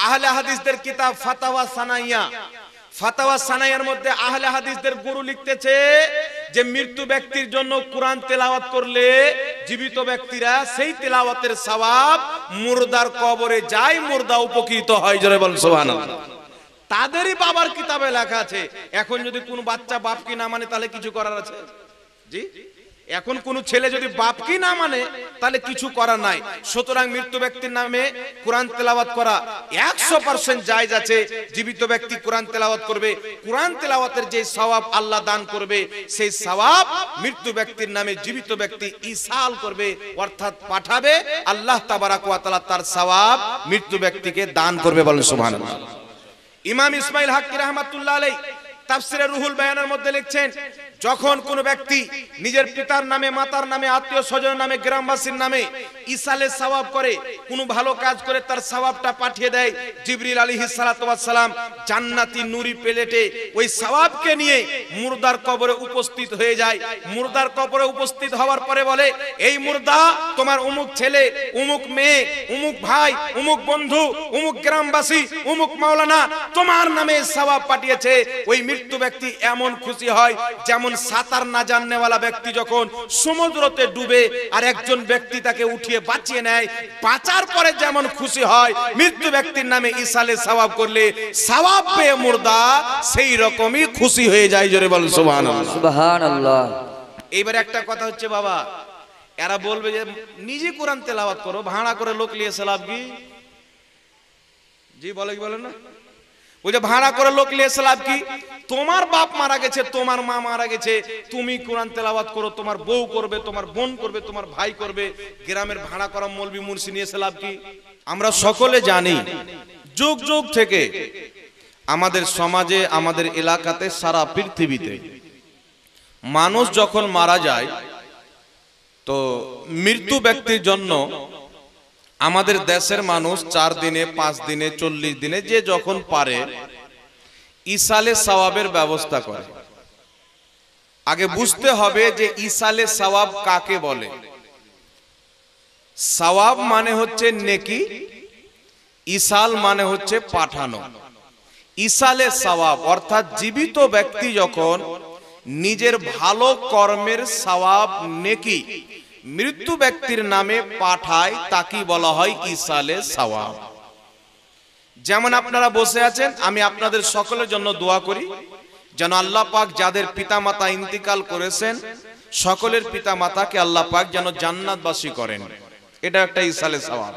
আহলে হাদিসদের কিতাব ফাতাওয়া সানাইয়া, ফাতাওয়া সানাইয়ার মধ্যে আহলে হাদিসদের গুরু লিখতেছে যে মৃত্যু ব্যক্তির জন্য কোরআন তেলাওয়াত করলে জীবিত ব্যক্তিরা সেই তেলাওয়াতের সওয়াব মুর্দার কবরে যায়, মুর্দা উপকৃত হয়। জোরে বলেন সুবহানাল্লাহ। তাদেরই বাবার কিতাবে লেখা আছে। এখন যদি কোনো বাচ্চা বাপকে না মানে তাহলে কিছু করার আছে? জি, এখন কোন ছেলে যদি বাপকে না মানে তাহলে কিছু করার নাই। সুতরাং মৃত্যু ব্যক্তির নামে কোরআন তেলাওয়াত করা 100% জায়েজ আছে। জীবিত ব্যক্তি কোরআন তেলাওয়াত করবে, কোরআন তেলাওয়াতের যে সওয়াব আল্লাহ দান করবে সেই সওয়াব মৃত্যু ব্যক্তির নামে জীবিত ব্যক্তি ইসাল করবে, অর্থাৎ পাঠাবে। আল্লাহ তাবারাক ওয়া তাআলা তার সওয়াব মৃত্যু ব্যক্তিকে দান করবে। বলেন সুবহানাল্লাহ। ইমাম ইসমাইল হাক্কি রাহমাতুল্লাহ আলাইহি তাফসিরে রুহুল বায়ানের মধ্যে লিখছেন, যখন কোন ব্যক্তি নিজের পিতার নামে, মাতার নামে, আত্মীয় স্বজনের নামে, গ্রামবাসীর নামে ইসালে সওয়াব করে, কোনো ভালো কাজ করে তার সওয়াবটা পাঠিয়ে দেয় জিবরিল আলাইহিস সালাতু ওয়াস সালাম জান্নাতি নুরি প্লেটে, ওই সওয়াবকে নিয়ে মুর্দার কবরে উপস্থিত হয়ে যায়। মুর্দার কবরে উপস্থিত হওয়ার পরে বলে, এই মুর্দা তোমার অমুক ছেলে, অমুক মেয়ে, অমুক ভাই, অমুক বন্ধু, অমুক গ্রামবাসী, অমুক মাওলানা তোমার নামে সওয়াব পাঠিয়েছে। ওই মৃত্যু ব্যক্তি এমন খুশি হয় যেমন সাঁতার না জাননেওয়ালা ব্যক্তি যখন সমুদ্রতে ডুবে আর একজন ব্যক্তি তাকে উঠিয়ে বাঁচিয়ে নেয়, বাঁচার পরে যেমন খুশি হয়, মৃত্যু ব্যক্তির নামে ইসালে সওয়াব করলে সওয়াব পেয়ে মুর্দা সেই রকমই খুশি হয়ে যায়। জোরে বলেন সুবহানাল্লাহ। সুবহানাল্লাহ। এইবার একটা কথা হচ্ছে বাবা, এরা বলবে যে নিজে কোরআন তেলাওয়াত করো, ভাড়া করে লোক নিয়ে সালাব কি? জি বলে কি বলেন না? ওই যে ভাড়া করে লোক নিয়ে সালাব কি? তোমার বাপ মারা গেছে, তোমার মা মারা গেছে, তুমি কোরআন তেলাওয়াত করো, তোমার বউ করবে, তোমার বোন করবে, তোমার ভাই করবে, গ্রামের ভাড়া করা মৌলবি মুন্সি নিয়ে সালাব কি? আমরা সকলে জানি যুগ যুগ থেকে আমাদের সমাজে, আমাদের এলাকাতে, সারা পৃথিবীতে মানুষ যখন মারা যায় তো মৃত্যু ব্যক্তির জন্য আমাদের দেশের মানুষ 4 দিনে, 5 দিনে, 40 দিনে যে যখন পারে ইসালে সওয়াবের ব্যবস্থা করে। আগে বুঝতে হবে যে ইসালে সওয়াব কাকে বলে। সওয়াব মানে হচ্ছে নেকি, ইসাল মানে হচ্ছে পাঠানো। ইসালে সওয়াব অর্থাৎ জীবিত ব্যক্তি যখন নিজের ভালো কর্মের সওয়াব, নেকি মৃত্যু ব্যক্তির নামে পাঠায় তাকে বলা হয় ইসালে সওয়াব। যেমন আপনারা বসে আছেন, আমি আপনাদের সকলের জন্য দোয়া করি যেন আল্লাহ পাক যাদের পিতামাতা ইন্তিকাল করেছেন সকলের পিতামাতাকে আল্লাহ পাক যেন জান্নাতবাসী করেন। এটা একটা ইসালে সওয়াব।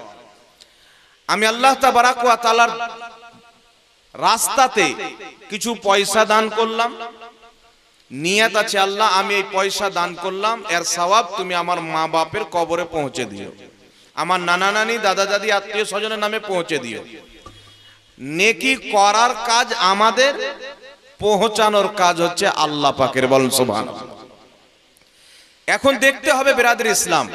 আমি আল্লাহ তাবারাক ওয়া তাআলার রাস্তাতে কিছু পয়সা দান করলাম, নিয়ত আছে আল্লাহ আমি এই পয়সা দান করলাম, এর সওয়াব তুমি আমার মা বাপের কবরে পৌঁছে দিও, আমার নানা নানি, দাদা দাদি, আত্মীয় স্বজনের নামে পৌঁছে দিও। নেকি করার কাজ আমাদের, পৌঁছানোর কাজ হচ্ছে আল্লাহ পাকের। বলেন সুবহানাল্লাহ। এখন দেখতে হবে বিরাদর ইসলাম,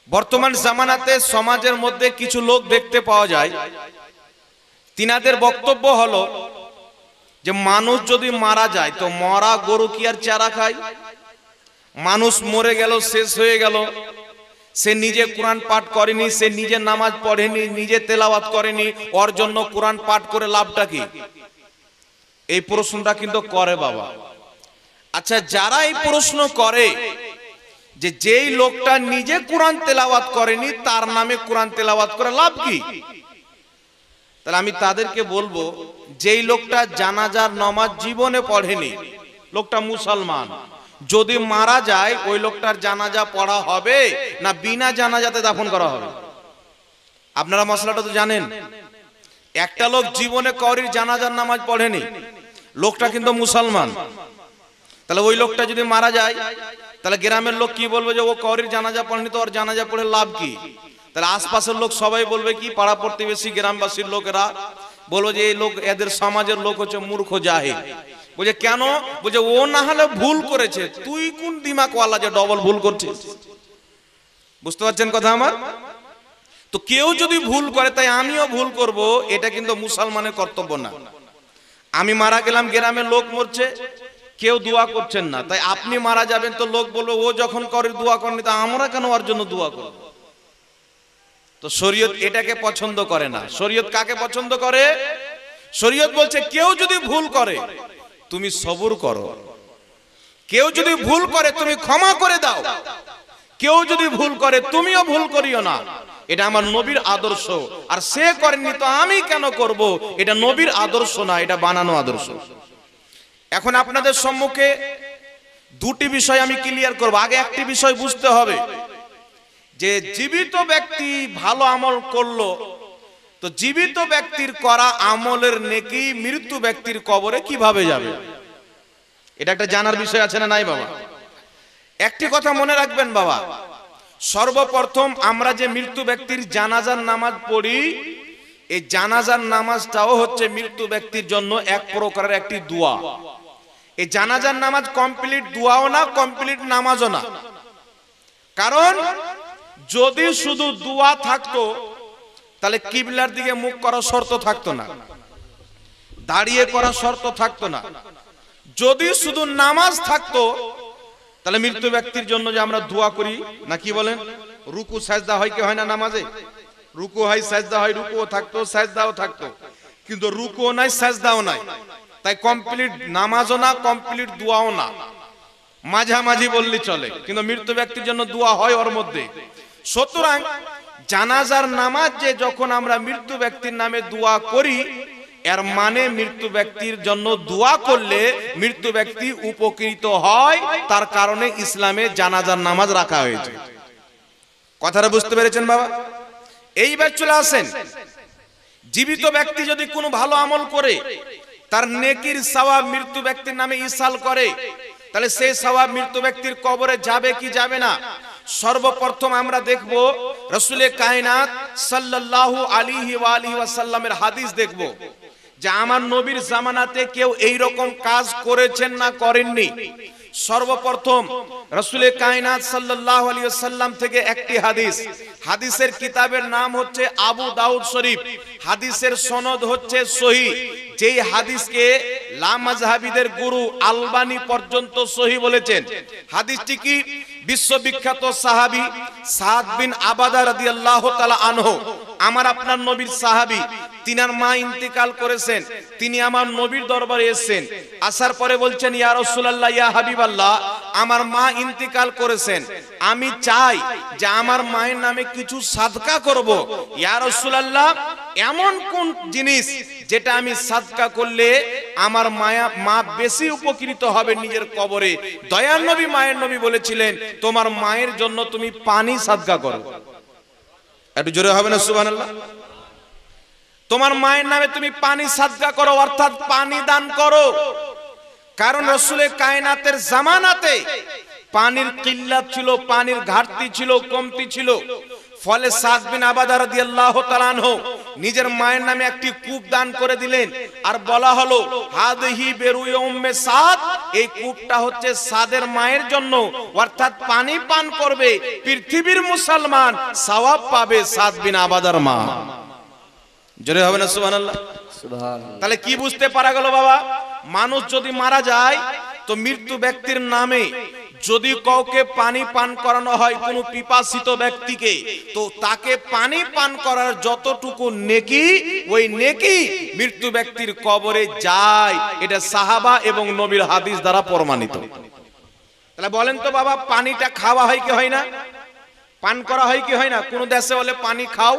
বর্তমান জামানাতে সমাজের মধ্যে কিছু লোক দেখতে পাওয়া যায়, তিনাদের বক্তব্য হলো যে মানুষ যদি মারা যায় তো মরা গরু কি আর চারা খায়? মানুষ মরে গেল, শেষ হয়ে গেল, সে নিজে কোরআন পাঠ করেনি, সে নিজে নামাজ পড়েনি, নিজে তেলাওয়াত করেনি, ওর জন্য কোরআন পাঠ করে লাভটা কি? এই প্রশ্নটা কিন্তু করে বাবা। আচ্ছা, যারা এই প্রশ্ন করে যে যেই লোকটা নিজে কোরআন তেলাওয়াত করেনি তার নামে কোরআন তেলাওয়াত করে লাভ কি? তাহলে আমি তাদেরকে বলবো, যেই লোকটা জানাজার নামাজ জীবনে পড়েনি, লোকটা মুসলমান, যদি মারা যায় ওই লোকটার জানাজা পড়া হবে না বিনা জানাজাতে দাফন করা হবে? আপনারা মশলাটা তো জানেন। একটা লোক জীবনে কাউরির জানাজার নামাজ পড়েনি, লোকটা কিন্তু মুসলমান, তাহলে ওই লোকটা যদি মারা যায় তাহলে গ্রামের লোক কি বলবে? যে ও কাউরির জানাজা পড়েনি, তো ওর জানাজা পড়ে লাভ কি? তাহলে আশপাশের লোক সবাই বলবে কি, পাড়া প্রতিবেশী গ্রামবাসীর লোকেরা বলবো যে এই লোক, এদের সমাজের লোক হচ্ছে মূর্খ জাহিল। বুঝে কেন? বুঝে ও না হলে ভুল করেছে, তুই কোন দিমাগওয়ালা যে ডবল ভুল করছিস? বুঝতে পারছেন কথা আমার? তো কেউ যদি ভুল করে তাই আমিও ভুল করব, এটা কিন্তু মুসলমানের কর্তব্য না। আমি মারা গেলাম, গ্রামের লোক মরছে, কেউ দোয়া করছেন না, তাই আপনি মারা যাবেন তো লোক বলবে ও যখন করে দোয়া করেনি তা আমরা কেন ওর জন্য দোয়া করব? তো শরীয়ত এটাকে পছন্দ করে না। শরীয়ত কাকে পছন্দ করে? শরীয়ত বলছে কেউ যদি ভুল করে তুমি সবুর করো, কেউ যদি ভুল করে তুমি ক্ষমা করে দাও, কেউ যদি ভুল করে তুমিও ভুল করিও না। এটা আমার নবীর আদর্শ। আর সে করেনি তো আমি কেন করব? এটা নবীর আদর্শ না, এটা বানানো আদর্শ। এখন আপনাদের সম্মুখে দুটি বিষয় আমি ক্লিয়ার করব। আগে একটি বিষয় বুঝতে হবে যে জীবিত ব্যক্তি ভালো আমল করলো, তো জীবিত ব্যক্তির করা আমলের নেকি মৃত্যু ব্যক্তির কবরে কিভাবে যাবে, এটা একটা জানার বিষয় আছে না নাই বাবা? একটি কথা মনে রাখবেন বাবা, সর্বপ্রথম আমরা যে মৃত্যু ব্যক্তির জানাজার নামাজ পড়ি, এই জানাজার নামাজটাও হচ্ছে মৃত্যু ব্যক্তির জন্য এক প্রকারের একটি দোয়া। এই জানাজার নামাজ কমপ্লিট দোয়াও না, কমপ্লিট নামাজও না। কারণ যদি শুধু দোয়া থাকতো তাহলে কিবলার দিকে মুখ করার শর্ত থাকতো না, দাঁড়িয়ে করার শর্ত থাকতো না। যদি শুধু নামাজ থাকতো তাহলে মৃত্যু ব্যক্তির জন্য যে আমরা দোয়া করি না, কি বলেন, রুকু সাজদা হয় কি হয় না নামাজে? রুকু হয়, সাজদা হয়, রুকুও থাকতো সাজদাও থাকতো, কিন্তু রুকুও নাই সাজদাও নাই, তাই কমপ্লিট নামাজও না কমপ্লিট দোয়াও না, মাঝামাঝি বললে চলে। কিন্তু মৃত্যু ব্যক্তির জন্য দোয়া হয় ওর মধ্যে। সুতরাং জানাজার নামাজ যে যখন আমরা মৃত্যু ব্যক্তির নামে দোয়া করি, এর মানে মৃত্যু ব্যক্তির জন্য দোয়া করলে মৃত্যু ব্যক্তি উপকৃত হয়, তার কারণে ইসলামে জানাজার নামাজ রাখা হয়েছে। কথাটা বুঝতে পেরেছেন বাবা? এইবার চলে আসেন, জীবিত ব্যক্তি যদি কোনো ভালো আমল করে তার নেকির সওয়াব মৃত্যু ব্যক্তির নামে ইসাল করে, তাহলে সেই সওয়াব মৃত্যু ব্যক্তির কবরে যাবে কি যাবে না? সর্বপ্রথম আমরা দেখব রাসূলে কায়নাত সাল্লাল্লাহু আলাইহি ওয়া আলিহি ওয়াসাল্লামের হাদিস দেখব যে আমার নবীর জামানাতে কেউ এই রকম কাজ করেছেন না করেননি। সর্বপ্রথম রাসূলে কায়নাত সাল্লাল্লাহু আলাইহি ওয়াসাল্লাম থেকে একটি হাদিস, হাদিসের কিতাবের নাম হচ্ছে আবু দাউদ শরীফ, হাদিসের সনদ হচ্ছে সহিহ। যেই হাদিসকে লামাযহাবিদের গুরু আলবানী পর্যন্ত সহিহ বলেছেন। হাদিসটি কি? বিশ্ববিখ্যাত সাহাবী সাদ বিন আবাদা রাদিয়াল্লাহু তাআলা আনহু, আমার আপনার নবীর সাহাবী, তিনার মা ইন্তেকাল করেছেন, তিনি আমার নবীর দরবারে এসেছেন। আসার পরে বলছেন, ইয়া রাসূলুল্লাহ, ইয়া হাবিবাল্লাহ, আমার মা ইন্তেকাল করেছেন, আমি চাই যে আমার মায়ের নামে কিছু সাদকা করব। ইয়া রাসূলুল্লাহ, এমন কোন জিনিস যেটা আমি সাদকা করলে আমার মা বেশি উপকৃত হবে নিজের কবরে? দয়ার নবী মায়ের নবী বলেছিলেন, তোমার মায়ের জন্য তুমি পানি সাদকা করো। একটু জোরে হবে না সুবহানাল্লাহ? তোমার মায়ের নামে তুমি পানি সাদকা করো, অর্থাৎ পানি দান করো। কারণ রাসূলে কায়নাতের জামানাতে পানির কিল্লাত ছিল, পানির ঘাটতি ছিল, কমতি ছিল। ফলে সাদ বিন আবাদা রাদিয়াল্লাহু তাআলা আনহু নিজের মায়ের নামে একটি কূপ দান করে দিলেন, আর বলা হলো হাদিহি বেরুয়ে উম্মে সাদ, এই কূপটা হচ্ছে সাদের মায়ের জন্য, অর্থাৎ পানি পান করবে পৃথিবীর মুসলমান, সওয়াব পাবে সাদ বিন আবাদার মা। জোরে হবে না সুবহানাল্লাহ? সুবহানাল্লাহ। তাহলে কি বুঝতে পারা গেল বাবা? মানুষ যদি মারা যায় তো মৃত্যু ব্যক্তির নামে যদি কাউকে পানি পান করানো হয়, কোনো পিপাসিত ব্যক্তিকে, তো তাকে পানি পান করার যতটুকু নেকি, ওই নেকি মৃত্যু ব্যক্তির কবরে যায়। এটা সাহাবা এবং নবীর হাদিস দ্বারা প্রমাণিত। তাহলে বলেন তো বাবা, পানিটা খাওয়া হয় কি হয় না? পান করা হয় কি হয় না? কোন দেশে বলে পানি খাও,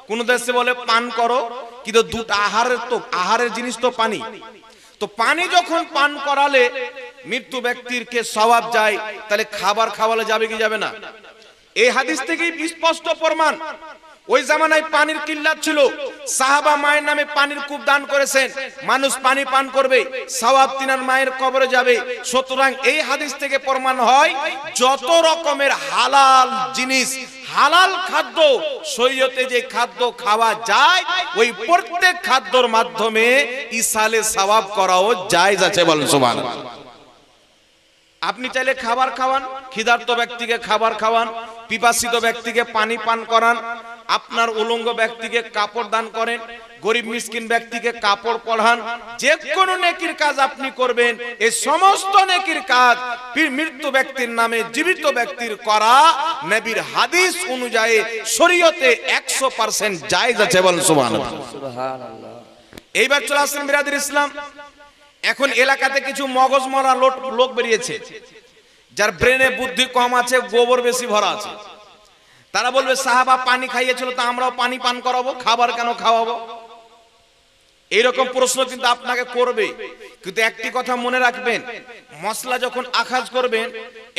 কোন দেশে বলে পান করো, কিন্তু দুটো আহারের জিনিস তো পানি। তো পানি যখন পান করালে মৃত্যু ব্যক্তির কে সওয়াব যায়, তাহলে খাবার খাওয়ালে যাবে কি যাবে না? এই হাদিস থেকেই স্পষ্ট প্রমাণ। ওই জামানায় পানির কিল্লাত ছিল, সাহাবা মায়ের নামে পানির কূপ দান করেছেন, মানুষ পানি পান করবে, সওয়াব তিনার মায়ের কবরে যাবে। সুতরাং এই হাদিস থেকে প্রমাণ হয় যত রকমের হালাল জিনিস, হালাল খাদ্য, শরীয়তে যে খাদ্য খাওয়া যায়, ওই প্রত্যেক খাদ্যর মাধ্যমে ইসালে সওয়াব করাও জায়েজ আছে। বলেন সুবহানাল্লাহ। আপনি চাইলে খাবার খাওয়ান, ক্ষুধার্ত ব্যক্তিকে খাবার খাওয়ান, পিপাসিত ব্যক্তিকে পানি পান করান, আপনার উলঙ্গ ব্যক্তিকে কাপড় দান করেন, গরিব মিসকিন ব্যক্তিকে কাপড় পরান, যে কোনো নেকির কাজ আপনি করবেন, এই সমস্ত নেকির কাজ মৃত্যু ব্যক্তির নামে জীবিত ব্যক্তির করা নবীর হাদিস অনুযায়ী শরীয়তে 100% জায়েজ আছে। বলেন সুবহানাল্লাহ। এইবার চলে আসেন বিরাদর ইসলাম। এখন এলাকাতে কিছু মগজ মরা লোক বেরিয়েছে, যার ব্রেনে বুদ্ধি কম আছে, গোবর বেশি ভরা আছে। তারা বলবে সাহাবা পানি খাইয়েছিল, তো আমরাও পানি পান করাবো, খাবার কেন খাওয়াবো? এইরকম প্রশ্ন কিন্তু আপনাকে করবে। কিন্তু একটি কথা মনে রাখবেন, মশলা যখন আখাজ করবেন,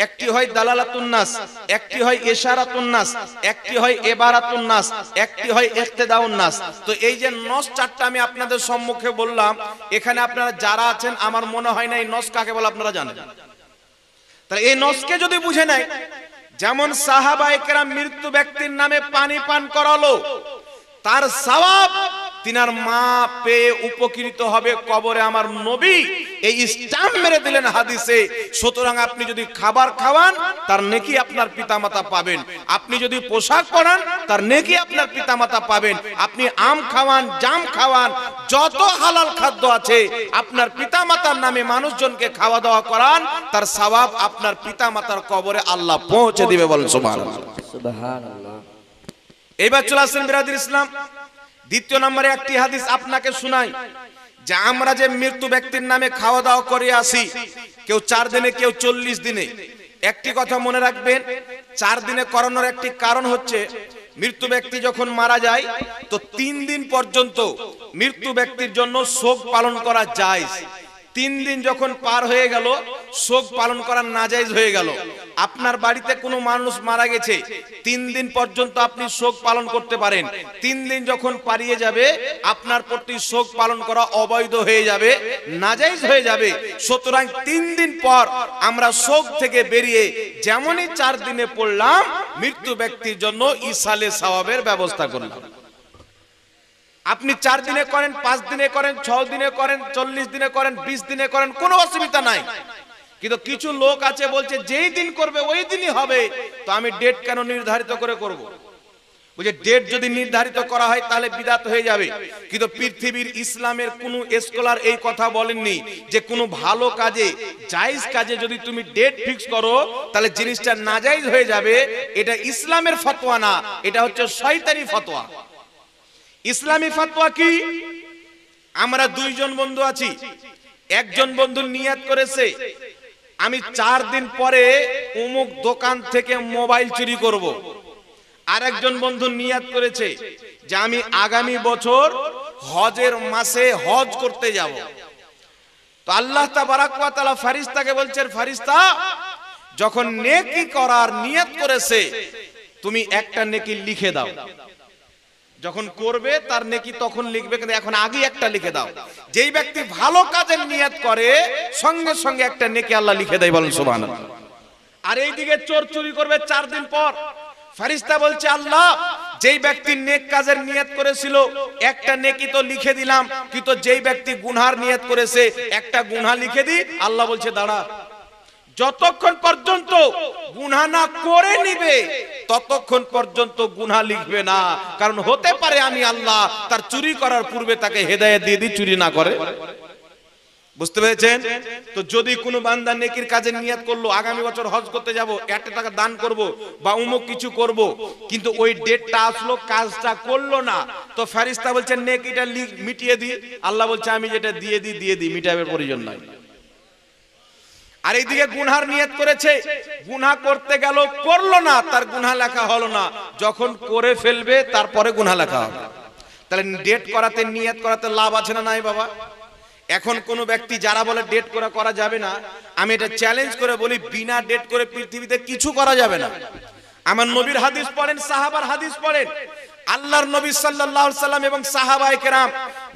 একটি হয় দালালাতুন নাস, একটি হয় ইশারাতুন নাস, একটি হয় ইবারাতুন নাস, একটি হয় ইক্তেদাউন নাস। তো এই যে নস চারটা আমি আপনাদের সম্মুখে বললাম, এখানে আপনারা যারা আছেন আমার মনে হয় না এই নস কাকে বলে আপনারা জানেন। তাহলে এই নসকে যদি বুঝে নেয়, যেমন সাহাবায়ে কেরাম মৃত্যু ব্যক্তির নামে পানি পান করালো, তার সওয়াব তিনার মা পেয়ে উপকৃত হবে কবরে। আমার নবী এই স্টাম্প মেরে দিলেন হাদিসে। সুতরাং আপনি যদি খাবার খাওয়ান, তার নেকি আপনার পিতামাতা পাবেন। আপনি যদি পোশাক পরান, তার নেকি আপনার পিতামাতা পাবেন। আপনি আম খাওয়ান, জাম খাওয়ান, যত হালাল খাদ্য আছে আপনার পিতামাতার নামে মানুষজনকে খাওয়া দাওয়া করান, তার সওয়াব আপনার পিতামাতার কবরে আল্লাহ পৌঁছে দিবে। বলেন সুবহানাল্লাহ। সুবহানাল্লাহ। এবার চলে আসেন বিরাদর ইসলাম, দ্বিতীয় নম্বরে একটি হাদিস আপনাকে শোনাই, যে আমরা যে মৃত্যু ব্যক্তির নামে খাওয়া দাওয়া করে আসি, কেউ 4 দিনে, কেউ 40 দিনে। একটি কথা মনে রাখবেন, 4 দিনে করানোর একটি কারণ হচ্ছে, মৃত্যু ব্যক্তি যখন মারা যায় তো 3 দিন পর্যন্ত মৃত্যু ব্যক্তির জন্য শোক পালন করা জায়েজ। 3 দিন যখন পার হয়ে গেল, শোক পালন করা নাজায়েজ হয়ে গেল। আপনার বাড়িতে কোনো মানুষ মারা গেছে, 3 দিন পর্যন্ত আপনি শোক পালন করতে পারেন। 3 দিন যখন পারিয়ে যাবে, আপনার প্রতি শোক পালন করা অবৈধ হয়ে যাবে, নাজায়েজ হয়ে যাবে। সুতরাং 3 দিন পর আমরা শোক থেকে বেরিয়ে যেমনই 4 দিনে পড়লাম, মৃত্যু ব্যক্তির জন্য ইসালে সওয়াবের ব্যবস্থা করলাম। আপনি 4 দিনে করেন, 5 দিনে করেন, 6 দিনে করেন, 40 দিনে করেন, 20 দিনে করেন, কোনো অসুবিধা নাই। কিন্তু কিছু লোক আছে বলছে যেই দিন করবে ওই দিনই হবে, তো আমি ডেট কেন নির্ধারিত করে করব? বুঝে, ডেট যদি নির্ধারিত করা হয় তাহলে বিদআত হয়ে যাবে। কিন্তু পৃথিবীর ইসলামের কোনো স্কলার এই কথা বলেননি যে কোনো ভালো কাজে, জায়েজ কাজে যদি তুমি ডেট ফিক্স করো তাহলে জিনিসটা নাজায়েজ হয়ে যাবে। এটা ইসলামের ফতোয়া না, এটা হচ্ছে শয়তানি ফতোয়া। ইসলামী ফতোয়া কি? আমরা 2 জন বন্ধু আছি, একজন বন্ধু নিয়ত করেছে আমি 4 দিন পরে অমুক দোকান থেকে মোবাইল চুরি করব। আরেকজন বন্ধু নিয়ত করেছে যে আমি আগামী বছর হজের মাসে হজ করতে যাব। তো আল্লাহ তাবারাক ওয়া তাআলা ফেরেশতাকে বলছেন, ফেরেশতা যখন নেকি করার নিয়ত করেছে তুমি একটা নেকি লিখে দাও। যখন করবে তার নেকি তখন লিখবে, কিন্তু এখন আগে একটা লিখে দাও। যেই ব্যক্তি ভালো কাজের নিয়ত করে সঙ্গে সঙ্গে একটা নেকি আল্লাহ লিখে দেয়। বলেন সুবহানাল্লাহ। আর এইদিকে চোর চুরি করবে 4 দিন পর, ফেরেশতা বলছে আল্লাহ যেই ব্যক্তি নেক কাজের নিয়ত করেছিল একটা নেকি তো লিখে দিলাম, কিন্তু যেই ব্যক্তি গুনার নিয়ত করেছে একটা গুনাহ লিখে দি। আল্লাহ বলছে দাঁড়া, যতক্ষণ পর্যন্ত গুনাহ না করে নিবে ততক্ষণ পর্যন্ত গুনাহ লিখবে না। কারণ হতে পারে আমি আল্লাহ তার চুরি করার পূর্বে তাকে হেদায়েত দিয়ে দিই চুরি না করে। বুঝতে পেরেছেন? তো যদি কোনো বান্দা নেকির কাজে নিয়ত করলো আগামী বছর হজ করতে যাব, 1 টাকা দান করব বা অমুক কিছু করব, কিন্তু ওই ডেটটা আসলো কাজটা করলো না, তো ফেরেশতা বলছেন নেকিটা মিটিয়ে দি। আল্লাহ বলছে আমি যেটা দিয়ে দিই, মিটাবের প্রয়োজন নাই। আর এইদিকে গুনার নিয়ত করেছে, গুনাহ করতে গেল করলো না, তার গুনাহ লেখা হলো না। যখন করে ফেলবে তারপরে গুনাহ লেখা হবে। তাহলে ডেট করাতে, নিয়ত করাতে লাভ আছে না নাই বাবা? এখন কোন ব্যক্তি যারা বলে ডেট করা যাবে না, আমি এটা চ্যালেঞ্জ করে বলি বিনা ডেট করে পৃথিবীতে কিছু করা যাবে না। আমার নবীর হাদিস পড়েন, সাহাবার হাদিস পড়েন। আল্লাহর নবী সাল্লাল্লাহু আলাইহি সাল্লাম এবং সাহাবায়ে কেরাম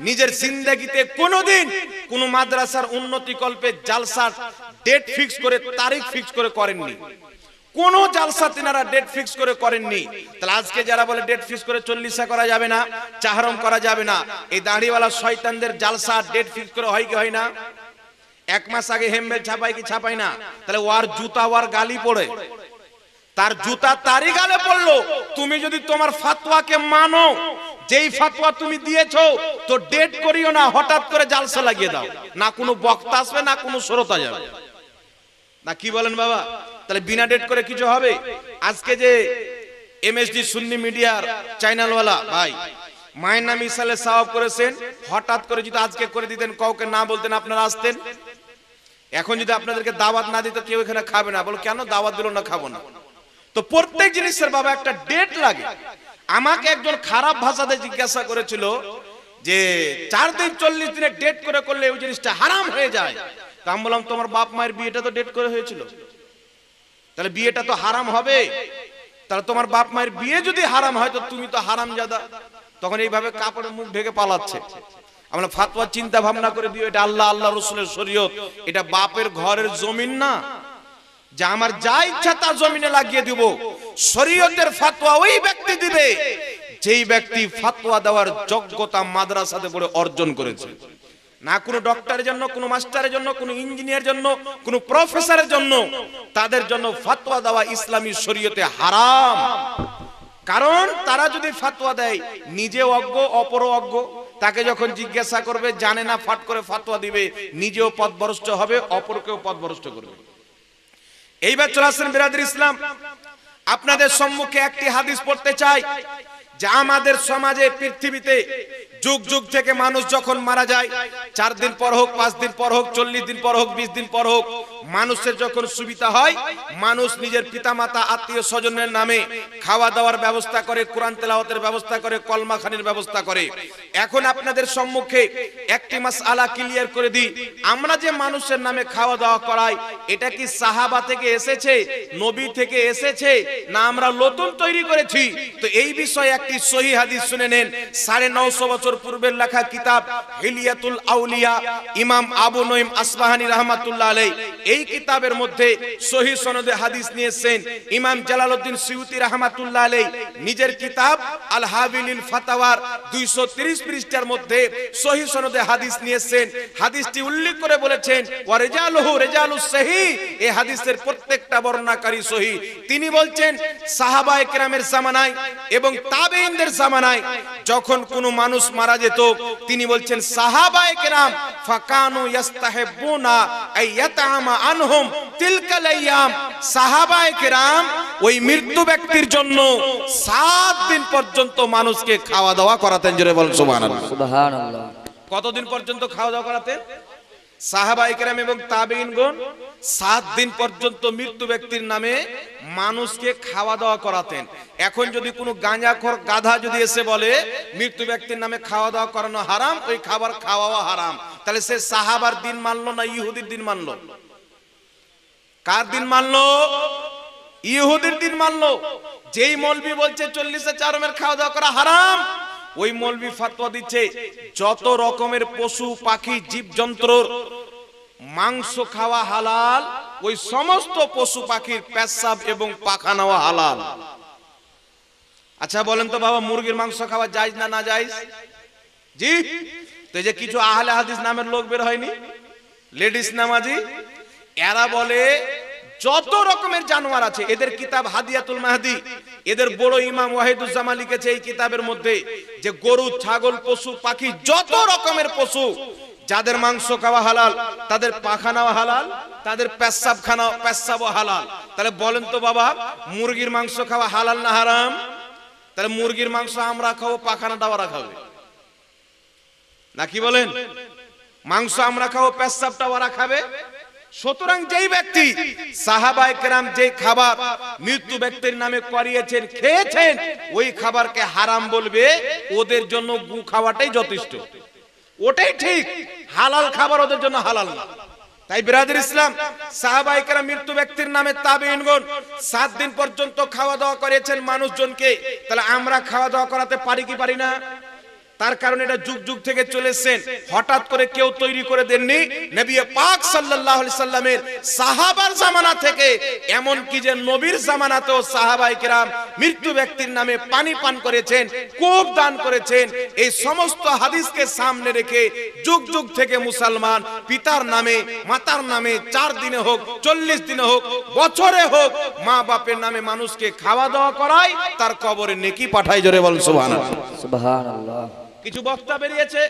নিজের জিন্দেগিতে কোনোদিন কোন মাদ্রাসার উন্নতি কল্পে জালসার ডেট ফিক্স করে, তারিখ ফিক্স করে করেননি। কোন জালসা তিনারা ডেট ফিক্স করে করেননি। তাহলে আজকে যারা বলে ডেট ফিক্স করে 40 করা যাবে না, চাহরম করা যাবে না, এই দাড়িওয়ালা শয়তানদের জালসা ডেট ফিক্স করে হয় কি হয় না? 1 মাস আগে হেমবেল ছাপাই কি ছাপাই না? তাহলে ওয়ার জুতা ওয়ার গালি পড়ে। তার জুতা তারই গালে পড়লো। তুমি যদি তোমার ফাতোয়াকে মানো, যেই ফাতোয়া তুমি দিয়েছো, তো ডেট করিও না, হঠাৎ করে জালসা লাগিয়ে দাও, না কোনো বক্তা আসবে না কোনো শ্রোতা যাবে না। কি বলেন বাবা? তাহলে বিনা ডেট করে কিছু হবে? আজকে যে এমএসডি সুন্নি মিডিয়ার চ্যানেলওয়ালা ভাই মায়না মিসালে সওয়াব করেছেন, হঠাৎ করে যদি আজকে করে দিতেন, কাউকে না বলতেন, আপনারা আসতেন। এখন যদি আপনাদেরকে দাওয়াত না দিত, কেউ এখানে খাবে না। বলো কেন দাওয়াত দিল না, খাবো না? তো প্রত্যেক জিনিসের বাবা একটা ডেট লাগে। আমাকে একজন খারাপ ভাষাতে জিজ্ঞাসা করেছিল যে 4 দিন 40 দিনের ডেট করে করলে ওই জিনিসটা হারাম হয়ে যায়। তা আমি বললাম, তোমার বাপ মায়ের বিয়েটা তো ডেট করে হয়েছিল, তাহলে বিয়েটা তো হারাম হবে। তাহলে তোমার বাপ মায়ের বিয়ে যদি হারাম হয়, তো তুমি তো হারামজাদা। তখন এইভাবে কাপড়ে মুখ ঢেকে পালাচ্ছে। আমরা ফাতোয়া চিন্তা ভাবনা করে দিও, এটা আল্লাহ আল্লাহ রসুলের শরীয়ত, এটা বাপের ঘরের জমিন না যে আমার যা ইচ্ছা তা জমিনে লাগিয়ে দিব। শরীয়তের ফাতোয়া ওই ব্যক্তি দিবে যেই ব্যক্তি ফাতোয়া দেওয়ার যোগ্যতা মাদ্রাসাতে পড়ে অর্জন করেছে। না কোনো ডক্টরের জন্য, কোনো মাস্টারের জন্য, কোনো ইঞ্জিনিয়ারের জন্য, কোনো প্রফেসরের জন্য। তাদের জন্য ফাতোয়া দেওয়া ইসলামী শরীয়তে হারাম। কারণ তারা যদি ফাতোয়া দেয়, নিজে অজ্ঞ অপরও অজ্ঞ, তাকে যখন জিজ্ঞাসা করবে জানে না, ফাট করে ফাতোয়া দিবে, নিজেও পথভ্রষ্ট হবে, অপরকেও পথভ্রষ্ট করবে। এইবার চলে আসেন বিরাদর ইসলাম, আপনাদের সম্মুখে একটি হাদিস পড়তে চাই যে আমাদের সমাজে, পৃথিবীতে যুগ যুগ থেকে মানুষ যখন মারা যায়, 4 দিন পর হোক, 5 দিন পর হোক, 40 দিন পর হোক, 20 দিন পর হোক, মানুষের যখন সুবিধা হয়, মানুষ নিজের পিতামাতা আত্মীয় স্বজনের নামে খাওয়া দাওয়ার ব্যবস্থা করে, কোরআন তেলাওয়াতের ব্যবস্থা করে, কলমা খানির ব্যবস্থা করে। এখন আপনাদের সম্মুখে একটি মাসআলা ক্লিয়ার করে দিই, আমরা যে মানুষের নামে খাওয়া দাওয়া করাই, এটা কি সাহাবা থেকে এসেছে, নবী থেকে এসেছে, না আমরা নতুন তৈরি করেছি? তো এই বিষয়ে একটি সহিহ হাদিস শুনে নেন। 950 বছর পূর্বের লেখা কিতাব হিলিয়াতুল আউলিয়া, ইমাম আবু নঈম আসবাহানী রাহমাতুল্লাহ আলাইহি, এই কিতাবের মধ্যে সহিহ সনদে হাদিস নিয়েছেন ইমাম জালালউদ্দিন সিউতি রাহমাতুল্লাহ আলাইহি নিজের কিতাব আল হাবিলিল ফাতাওয়ার 230 পৃষ্ঠার মধ্যে সহিহ সনদে হাদিস নিয়েছেন। হাদিসটি উল্লেখ করে বলেছেন ওয়া রিজালুহু রিজালুস সহিহ, এই হাদিসের প্রত্যেকটা বর্ণনাকারী সহিহ। তিনি বলছেন সাহাবায়ে কেরামের জামানায় এবং তাবেঈনদের জামানায় যখন কোনো মানুষ মারা যেত, তিনি বলছেন সাহাবায়ে কেরাম ফাকানু ইস্তাহিবুনা আইয়াতামা আনহুম তিলকাল আইয়াম, সাহাবায়ে কেরাম ওই মৃত্যু ব্যক্তির জন্য 7 দিন পর্যন্ত মানুষকে খাওয়া দাওয়া করাতেন। জোরে বলেন সুবহানাল্লাহ। সুবহানাল্লাহ। কতদিন পর্যন্ত খাওয়া দাওয়া করাতেন? সাহাবায়ে কেরাম এবং তাবেঈনগণ 7 দিন পর্যন্ত মৃত্যু ব্যক্তির নামে মানুষকে খাওয়া দাওয়া করাতেন। এখন যদি কোনো গাঁজাখোর গাধা যদি এসে বলে মৃত্যু ব্যক্তির নামে খাওয়া দাওয়া করানো হারাম, ওই খাবার খাওয়াও হারাম, তাহলে সে সাহাবার দিন মানলো না ইহুদির দিন মানলো? কার দিন মানলো? ইহুদির দিন মানলো। যেই মৌলবি বলছে 40-এ 4 খাওয়া দাওয়া করা হারাম, ওই মৌলবি ফাতোয়া দিচ্ছে যত রকমের পশু পাখি জীবজন্তুর মাংস খাওয়া হালাল, ওই সমস্ত পশু পাখির পেশাব এবং পাখানাও হালাল। আচ্ছা বলেন তো বাবা, মুরগির মাংস খাওয়া জায়েজ না না জায়েজ? জি। তো এই যে কিছু আহলে হাদিস নামের লোক বের হয়নি, লেডিস নামাজি, এরা বলে যত রকমের জানোয়ার আছে, এদের কিতাব হাদিয়াতুল মাহদি, এদের বড় ইমাম ওয়াহিদুজ্জামান লিখেছে এই কিতাবের মধ্যে যে গরু, ছাগল, পশু পাখি, যত রকমের পশু যাদের মাংস খাওয়া হালাল, তাদের পাখানাও হালাল, তাদের পেশাবও হালাল। তাহলে বলেন তো বাবা, মুরগির মাংস খাওয়া হালাল না হারাম? তাহলে মুরগির মাংস আমরা খাবো, পাখানাটাও ওরা খাবে, নাকি বলেন? মাংস আমরা খাবো, পেশাবটাও ওরা খাবে। সুতরাং যেই ব্যক্তি সাহাবায়ে কেরাম যে খাবার মৃত্যু ব্যক্তির নামে করিয়েছেন, খেয়েছেন, ওই খাবারকে হারাম বলবে, ওদের জন্য গু খাওয়াটাই যথেষ্ট, ওটাই ঠিক। হালাল খাবার ওদের জন্য হালাল না। তাই বিরাদর ইসলাম, সাহাবায়ে কেরাম মৃত্যু ব্যক্তির নামে তাবেঈনগণ 7 দিন পর্যন্ত খাওয়া দাওয়া করেছেন মানুষজনকে। তাহলে আমরা খাওয়া দাওয়া করাতে পারি কি পারি না? তার কারণে এটা যুগ যুগ থেকে চলেছেন, হঠাৎ করে কেউ তৈরি করে দেননি। নবী পাক সাল্লাল্লাহু আলাইহি সাল্লামের সাহাবার জামানা থেকে, এমন কি যে নবীর জামানাতেও সাহাবায়ে কেরাম মৃত্যু ব্যক্তির নামে পানি পান করেছেন, কূপ দান করেছেন। এই সমস্ত হাদিসকে সামনে রেখে যুগ যুগ থেকে মুসলমান পিতার নামে, মাতার নামে 4 দিনে হোক, 40 দিনে হোক, বছরে হোক, মা বাপের নামে মানুষকে খাওয়া দাওয়া করায়, তার কবরে নেকি পাঠায়। জোরে বল সুবহানাল্লাহ। সুবহানাল্লাহ। কিছু বক্তা বেরিয়েছে,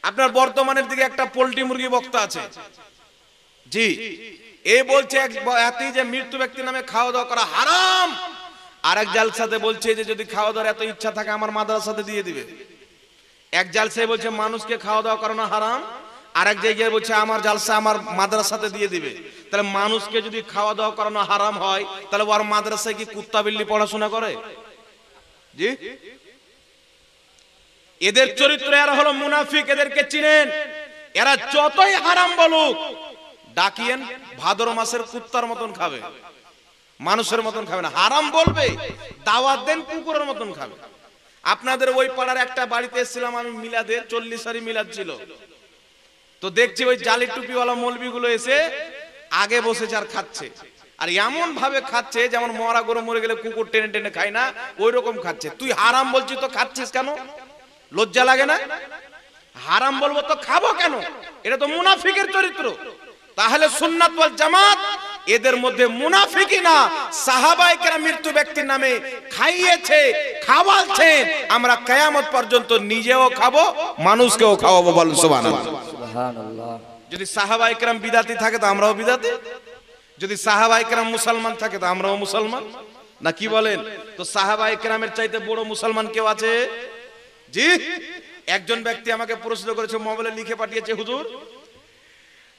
আপনার বর্তমানের দিকে একটা পোল্ট্রি মুরগি বক্তা আছে, জি, এ বলছে এতই যে মৃত্যু ব্যক্তির নামে খাওয়া দাওয়া করা হারাম। আরেক জালসাতে বলছে যে যদি খাওয়া দাওয়ার এত ইচ্ছা থাকে আমার মাদ্রাসাতে দিয়ে দিবে। এক জালসায় বলছে মানুষকে খাওয়া দাওয়া করানো হারাম, আরেক জায়গায় বলছে আমার জালসা আমার মাদ্রাসাতে দিয়ে দিবে। তাহলে মানুষকে যদি খাওয়া দাওয়া করানো হারাম হয়, তাহলে ওর মাদ্রাসায় কি কুত্তা বিল্লি পড়াশোনা করে? জি, এদের চরিত্র এরা হলো মুনাফিক, এদেরকে চিনেন। এরা যতই হারাম বলুক, ডাকিয়েন ভাদর মাসের কুত্তার মতন খাবে, মানুষের মতন খাবে না। হারাম বলবে, দাওয়াত দেন কুকুরের মতন খাবে। আপনাদের ওই পাড়ার একটা বাড়িতে এসেছিলাম আমি, মিলাদে 40 মিলাদ ছিল। তো দেখছি ওই জালি টুপিওয়ালা মৌলবীগুলো এসে আগে বসেছে আর খাচ্ছে, আর এমন ভাবে খাচ্ছে যেমন মরা গরু মরে গেলে কুকুর টেনে টেনে খায় না, ওই রকম খাচ্ছে। তুই হারাম বলছিস তো খাচ্ছিস কেন? লজ্জা লাগে না? হারাম বলবো তো খাবো কেন? এটা তো মুনাফিকের চরিত্র। তাহলে সুন্নাত ওয়াল জামাত এদের মধ্যে মুনাফিকই না, সাহাবায়ে কেরাম মৃত্যু ব্যক্তির নামে খাইয়েছে, খাওয়াচ্ছেন। আমরা কিয়ামত পর্যন্ত নিজেও খাবো, মানুষকেও খাওয়াবো। বল সুবহানাল্লাহ। সুবহানাল্লাহ। যদি সাহাবায়ে কেরাম বিদাতি থাকে তো আমরাও বিদাতি, যদি সাহাবায়ে কেরাম মুসলমান থাকে তো আমরাও মুসলমান, না কি বলেন? তো সাহাবায়ে কেরামের চাইতে বড় মুসলমান কেউ আছে? জি, একজন ব্যক্তি আমাকে প্রশ্ন করেছে, মোবাইলে লিখে পাঠিয়েছে, হুজুর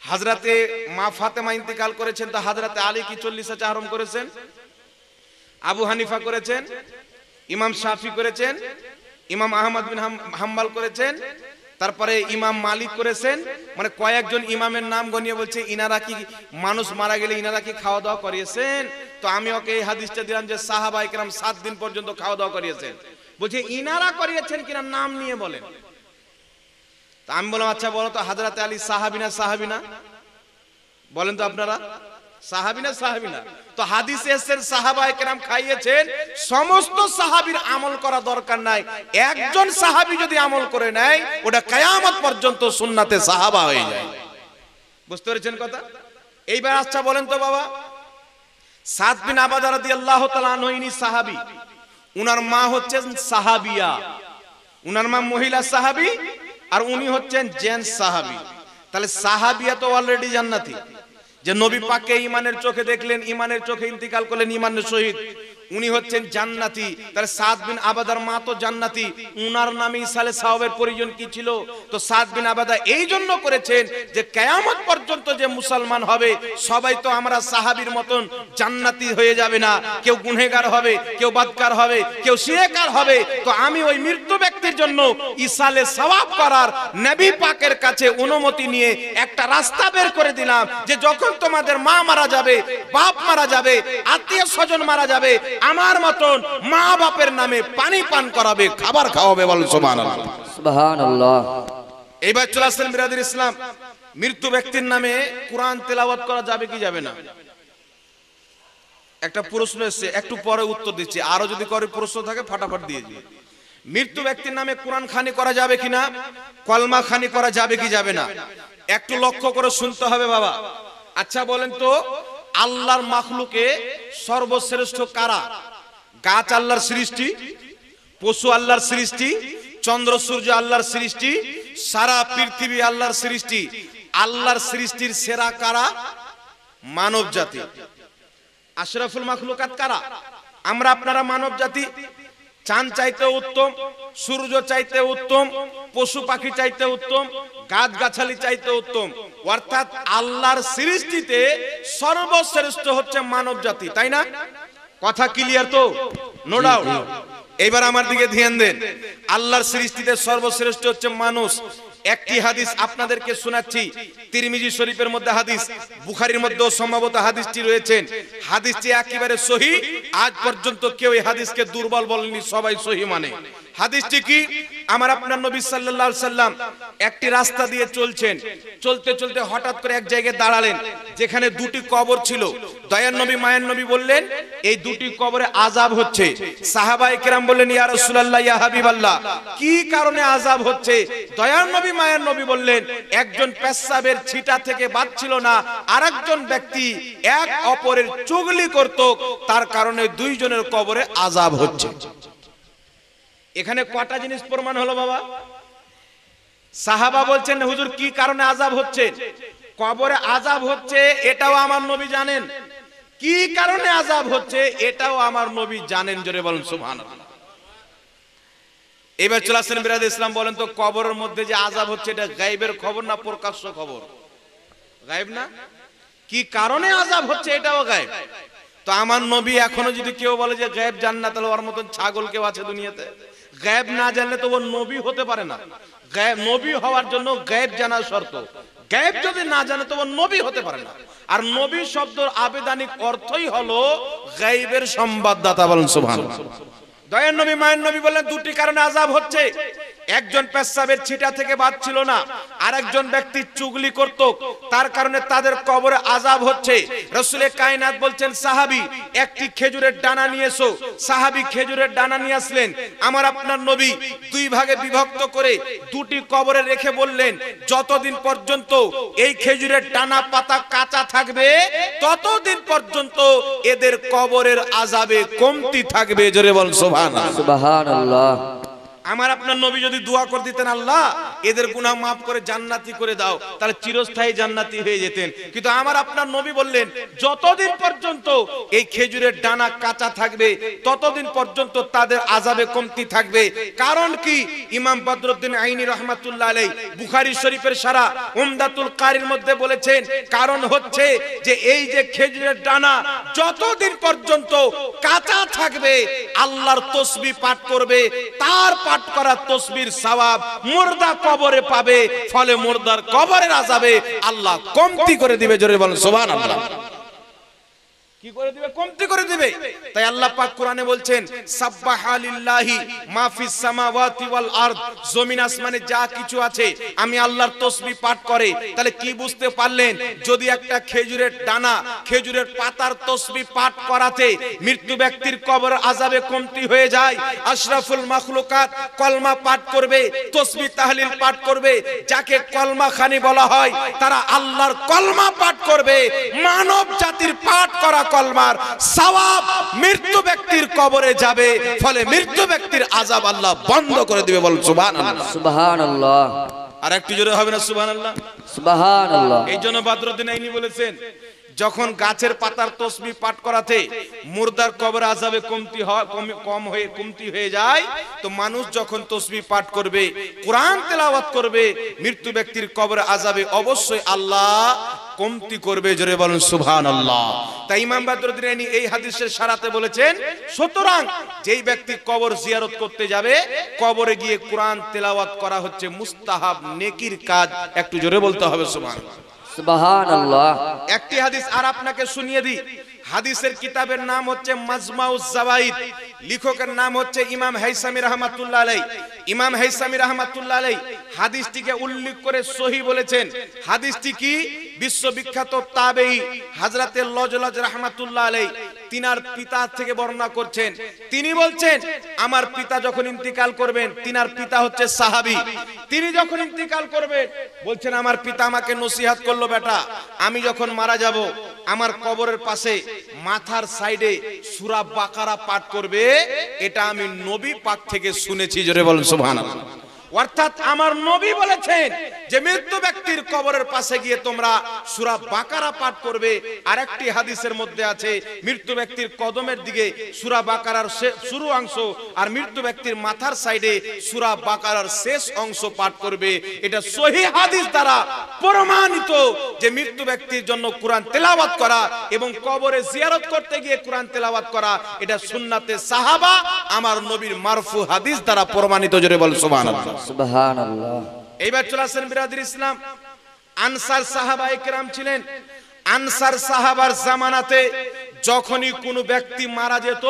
হযরতে মা ফাতেমা ইন্তেকাল করেছেন, তো হযরতে আলী কি 40 চাহরম করেছেন? আবু হানিফা করেছেন, ইমাম শাফি করেছেন, ইমাম আহমদ বিন হাম্বল করেছেন, তারপরে ইমাম মালিক করেছেন। মানে কয়েকজন ইমামের নাম গনিয়ে বলছে ইনারা কি মানুষ মারা গেলে ইনারা কি খাওয়া দাওয়া করিয়েছেন? তো আমি ওকে এই হাদিসটা দিলাম যে সাহাবায়ে কেরাম 7 দিন পর্যন্ত খাওয়া দাওয়া করিয়েছেন। বলছে ইনারা করিয়েছেন কিনা নাম নিয়ে বলেন। তা আমি বললাম আচ্ছা বলো তো হযরতে আলী সাহাবী না সাহাবী না? বলেন তো আপনারা, সাহাবী না সাহাবী না? তো হাদিসে এসেছে সাহাবায়ে কেরাম খাইয়েছেন। সমস্ত সাহাবীর আমল করা দরকার নাই, একজন সাহাবী যদি আমল করে নেয় ওটা কিয়ামত পর্যন্ত সুন্নাতে সাহাবা হয়ে যায়। বুঝতে পেরেছেন কথা? এইবার আচ্ছা বলেন তো বাবা, সাদ বিন আবাদা রাদিয়াল্লাহু তাআলা আনহু ইনি সাহাবী, উনার মা হচ্ছেন সাহাবিয়া, উনার মা মহিলা সাহাবী আর উনি হচ্ছেন জেন্টস সাহাবী। তাহলে সাহাবিয়া তো অলরেডি জান্নাতি, যে নবী পাককে ঈমানের চোখে দেখলেন, ঈমানের চোখে ইন্তিকাল করলেন, ঈমানের শহীদ, উনি হচ্ছেন জান্নাতি। তাহলে সাদ বিন আবাদার মা তো জান্নাতি, উনার নামে ইসালে সাওয়াবের প্রয়োজন কি ছিল? তো সাদ বিন আবাদা এই জন্য করেছেন যে কিয়ামত পর্যন্ত যে মুসলমান হবে সবাই তো আমরা সাহাবীর মতন জান্নাতি হয়ে যাবে না, কেউ গুনাহগার হবে, কেউ বদকার হবে, কেউ শিরকার হবে। তো আমি ওই মৃত্যু ব্যক্তির জন্য ইসালে সাওয়াব করার নবী পাকের কাছে অনুমতি নিয়ে একটা রাস্তা বের করে দিলাম যে যখন তোমাদের মা মারা যাবে, বাপ মারা যাবে, আত্মীয় স্বজন মারা যাবে, আমার মতন মা বাপের নামে পানি পান করাবে, খাবার খাওয়াবে। বল সুবহানাল্লাহ। সুবহানাল্লাহ। এইবার চলে আসেন বিরাদর ইসলাম, মৃত্যু ব্যক্তির নামে কোরআন তেলাওয়াত করা যাবে কি যাবে না? একটা প্রশ্ন এসেছে, একটু পরে উত্তর দিচ্ছি, আরো যদি করে প্রশ্ন থাকে ফাটাফাট দিয়ে দিই। মৃত্যু ব্যক্তির নামে কোরআন খানি করা যাবে কিনা, কলমা খানি করা যাবে কি যাবে না, একটু লক্ষ্য করে শুনতে হবে বাবা। আচ্ছা বলেন তো, আল্লাহর মাখলুকে সর্বশ্রেষ্ঠ কারা? গাছ আল্লাহর সৃষ্টি, পশু আল্লাহর সৃষ্টি, চন্দ্র সূর্য আল্লাহর সৃষ্টি, সারা পৃথিবী আল্লাহর সৃষ্টি। আল্লাহর সৃষ্টির সেরা কারা? মানব জাতি। আশরাফুল মাখলুকাত কারা? আমরা আপনারা মানব জাতি। চাঁদ চাইতে উত্তম, সূর্য চাইতে উত্তম, পশু পাখি চাইতে উত্তম, গাছ গাছালি চাইতে উত্তম। অর্থাৎ আল্লাহর সৃষ্টিতে সর্বশ্রেষ্ঠ হচ্ছে মানব জাতি, তাই না? কথা ক্লিয়ার তো? No doubt. এইবার আমার দিকে ধ্যান দেন, আল্লাহর সৃষ্টিতে সর্বশ্রেষ্ঠ হচ্ছে মানুষ। একটি হাদিস আপনাদেরকে শোনাচ্ছি, তিরমিজি শরীফের মধ্যে হাদিস, বুখারীর মধ্যেও সম্ভবত হাদিসটি রয়েছে। হাদিসটি একেবারে সহিহ, আজ পর্যন্ত কেউ এই হাদিসকে দুর্বল বলেনি, সবাই সহিহ মানে। হাদিসটি কি? আমার আপনার নবী সাল্লাল্লাহু আলাইহি সাল্লাম একটি রাস্তা দিয়ে চলছেন, চলতে চলতে হঠাৎ করে এক জায়গায় দাঁড়ালেন যেখানে দুটি কবর ছিল। দয়ার নবী মায়ের নবী বললেন, এই দুটি কবরে আযাব হচ্ছে। সাহাবায়ে কেরাম বললেন, ইয়া রাসূলুল্লাহ, ইয়া হাবিবাল্লাহ, কি কারণে আযাব হচ্ছে? দয়ার নবী মায়ের নবী বললেন, একজন পেশাবের ছিটা থেকে বাঁচছিল না, আরেকজন ব্যক্তি এক অপরের চুগলি করত, তার কারণে দুইজনের কবরে আযাব হচ্ছে। এখানে কটা জিনিস প্রমাণ হলো বাবা? সাহাবা বলছেন, হুজুর কি কারণে আযাব হচ্ছে? কবরে আযাব হচ্ছে এটাও আমার নবী জানেন, কি কারণে আযাব হচ্ছে এটাও আমার নবী জানেন। জোরে বলেন সুবহানাল্লাহ। এবার চলে আসেন বিরাদ ইসলাম, বলেন তো কবরের মধ্যে যে আযাব হচ্ছে এটা গায়েবের খবর না প্রকাশ্য খবর? গায়েব না? কি কারণে আযাব হচ্ছে এটাও গায়েব। তো আমার নবী এখনো যদি কেউ বলে যে গায়েব জান না, তাহলে ওর মতন ছাগল কেউ আছে দুনিয়াতে? গায়েব না জানলে তো ও নবী হতে পারে না। গায়েব নবী হওয়ার জন্য গায়েব জানা শর্ত। গায়েব যদি না জানে তো ও নবী হতে পারে না। আর নবী শব্দের আবেদানিক অর্থই হলো গায়েবের সংবাদদাতা। বলেন সুবহানাল্লাহ। দয়ার নবী মায়ের নবী বললেন, দুটি কারণে আযাব হচ্ছে। একজন পেশাবের ছিটা থেকে বাঁচছিল না, আরেকজন ব্যক্তি চুগলি করত, তার কারণে তাদের কবরে আযাব হচ্ছে। রাসূলে কায়নাত বলছেন, সাহাবী একটি খেজুরের ডানা নিয়ে এসো। সাহাবী খেজুরের ডানা নিয়ে আসলেন। আমার আপনার নবী দুই ভাগে বিভক্ত করে দুটি কবরে রেখে বললেন, যতদিন পর্যন্ত এই খেজুরের ডানা পাতা কাঁচা থাকবে ততদিন পর্যন্ত এদের কবরের আযাবে কমতি থাকবে। জোরে বল সুবহানাল্লাহ। সুবহানাল্লাহ। আমার আপনার নবী যদি দোয়া করে দিতেন, আল্লাহ এদের গুনাহ মাফ করে জান্নাতি করে দাও, তাহলে চিরস্থায়ী জান্নাতি হয়ে যেতেন। কিন্তু আমার আপনার নবী বললেন, যতদিন পর্যন্ত এই খেজুরের ডানা কাঁচা থাকবে ততদিন পর্যন্ত তাদের আযাবে কমতি থাকবে। কারণ কি? ইমাম বদরুদ্দিন আইনি রাহমাতুল্লাহ আলাইহি বুখারী শরীফের সারা উমদাতুল কারীর মধ্যে বলেছেন, কারণ হচ্ছে যে এই যে খেজুরের ডানা যতদিন পর্যন্ত কাঁচা থাকবে আল্লাহর তাসবিহ পাঠ করবে, তার পাঠ করা তাসবিহর সওয়াব মুর্দা কবরে পাবে, ফলে মুর্দার কবরের আযাবে আল্লাহ কমতি করে দিবে। জোরে বলেন সুবহানাল্লাহ। কি করে দিবে? কমতি করে দিবে। তাই আল্লাহ পাক কোরআনে বলছেন, সাব্বাহা লিল্লাহি মা ফিস সামাওয়াতি ওয়াল আরদ, জমিন আসমানে যা কিছু আছে আমি আল্লাহর তাসবিহ পাঠ করে। তাহলে কি বুঝতে পারলেন? যদি একটা খেজুরের ডানা, খেজুরের পাতার তাসবিহ পাঠ করাতে মৃত্যু ব্যক্তির কবর আযাবে কমতি হয়ে যায়, আশরাফুল মাখলুকাত কলমা পাঠ করবে, তাসবিহ তাহলিল পাঠ করবে, যাকে কলমা খানি বলা হয়, তারা আল্লাহর কলমা পাঠ করবে। মানব জাতির পাঠ করা কলমার সওয়াব মৃত্যু ব্যক্তির কবরে যাবে, ফলে মৃত্যু ব্যক্তির আযাব আল্লাহ বন্ধ করে দিবে। বল সুবহানাল্লাহ। সুবহানাল্লাহ। আর একটু জোরে হবে না সুবহানাল্লাহ? সুবহানাল্লাহ। এই জন্য বদরুদ্দিন আইনি বলেছেন, যখন গাছের পাতার তাসবিহ পাঠ করাতে মুর্দার কবর আযাবে কমতি হয়ে যায়, তো মানুষ যখন তাসবিহ পাঠ করবে, কোরআন তেলাওয়াত করবে, মৃত্যু ব্যক্তির কবর আযাবে অবশ্যই আল্লাহ কমতি করবে। জোরে বলেন সুবহানাল্লাহ। তাই ইমাম বদরুদ্দিন আইনি এই হাদিসের সারাতে বলেছেন, সুতরাং যেই ব্যক্তি কবর জিয়ারত করতে যাবে, কবরে গিয়ে কোরআন তেলাওয়াত করা হচ্ছে মুস্তাহাব নেকির কাজ। একটু জোরে বলতে হবে সুবহানাল্লাহ। সুবহানাল্লাহ। একটি হাদিস আর আপনাকে শুনিয়ে দিই। হাদিসের কিতাবের নাম হচ্ছে মাজমাউজ জাওয়াইদ, লেখকের নাম হচ্ছে ইমাম হাইসামি রাহমাতুল্লাহ আলাইহি। ইমাম হাইসামি রাহমাতুল্লাহ আলাইহি হাদিসটিকে উল্লেখ করে সহিহ বলেছেন। হাদিসটি কি? বিশ্ববিখ্যাত তাবেঈ হযরতে লজলজ রাহমাতুল্লাহ আলাইহি তিনার পিতা থেকে বর্ণনা করছেন। তিনি বলছেন, আমার পিতা যখন ইন্তিকাল করবেন, তিনার পিতা হচ্ছে সাহাবী, তিনি যখন ইন্তিকাল করবেন বলছেন, আমার পিতা আমাকে নসিহত করলো, বেটা আমি যখন মারা যাব আমার কবরের পাশে মাথার সাইডে সূরা বাকারা পাঠ করবে, এটা আমি নবী পাক থেকে শুনেছি। জোরে বলেন সুবহানাল্লাহ। অর্থাৎ আমার নবী বলেছেন যে মৃত্যু ব্যক্তির কবরের পাশে গিয়ে তোমরা সূরা বাকারা পাঠ করবে। আরেকটি হাদিসের মধ্যে আছে, মৃত্যু ব্যক্তির কদমের দিকে সূরা বাকারার শুরু অংশ আর মৃত্যু ব্যক্তির মাথার সাইডে সূরা বাকারার শেষ অংশ পাঠ করবে। এটা সহিহ হাদিস দ্বারা প্রমাণিত যে মৃত্যু ব্যক্তির জন্য কোরআন তেলাওয়াত করা এবং কবরে জিয়ারত করতে গিয়ে কোরআন তেলাওয়াত করা, এটা সুন্নাতে সাহাবা, আমার নবীর মারফু হাদিস দ্বারা প্রমাণিত। জোরে বল সুবহানাল্লাহ। সুবহানাল্লাহ। এইবার চলে আসেন বিরাদর ইসলাম, আনসার সাহাবায়ে কেরাম ছিলেন। আনসার সাহাবার জামানাতে যখনই কোনো ব্যক্তি মারা যেত,